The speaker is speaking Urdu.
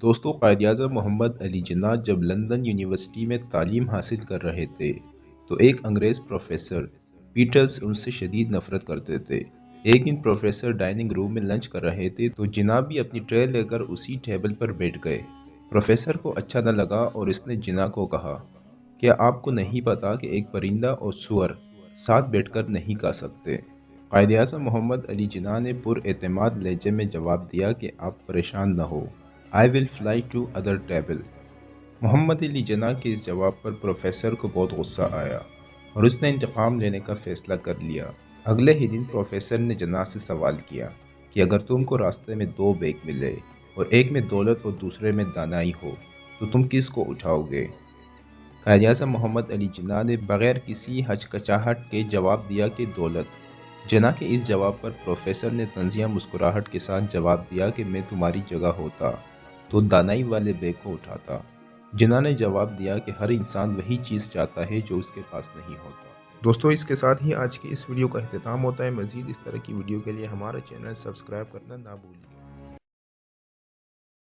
دوستوں، قائد-اعظم محمد علی جناح جب لندن یونیورسٹی میں تعلیم حاصل کر رہے تھے تو ایک انگریز پروفیسر پیٹرز ان سے شدید نفرت کرتے تھے۔ ایک دن پروفیسر ڈائننگ روم میں لنچ کر رہے تھے تو جناح بھی اپنی ٹرے لے کر اسی ٹیبل پر بیٹھ گئے۔ پروفیسر کو اچھا نہ لگا اور اس نے جناح کو کہا، کیا آپ کو نہیں پتا کہ ایک پرندہ اور سور ساتھ بیٹھ کر نہیں کھا سکتے؟ قائد-اعظم محمد علی جناح نے پر اعتماد لہجے میں جواب دیا کہ آپ پریشان نہ ہو، I will fly to other table۔ محمد علی جناح کے اس جواب پر پروفیسر کو بہت غصہ آیا اور اس نے انتقام لینے کا فیصلہ کر لیا۔ اگلے ہی دن پروفیسر نے جناح سے سوال کیا کہ اگر تم کو راستے میں دو بیگ ملے اور ایک میں دولت اور دوسرے میں دانائی ہو تو تم کس کو اٹھاؤ گے؟ قائد-اعظم محمد علی جناح نے بغیر کسی ہچکچاہٹ کے جواب دیا کہ دولت۔ جناح کے اس جواب پر پروفیسر نے طنزیہ مسکراہٹ کے ساتھ جواب دیا کہ میں تمہاری جگہ ہوتا تو دانائی والے بیگ کو اٹھاتا۔ جناح نے جواب دیا کہ ہر انسان وہی چیز چاہتا ہے جو اس کے پاس نہیں ہوتا۔ دوستوں، اس کے ساتھ ہی آج کی اس ویڈیو کا اختتام ہوتا ہے۔ مزید اس طرح کی ویڈیو کے لیے ہمارا چینل سبسکرائب کرنا نہ بھولیں۔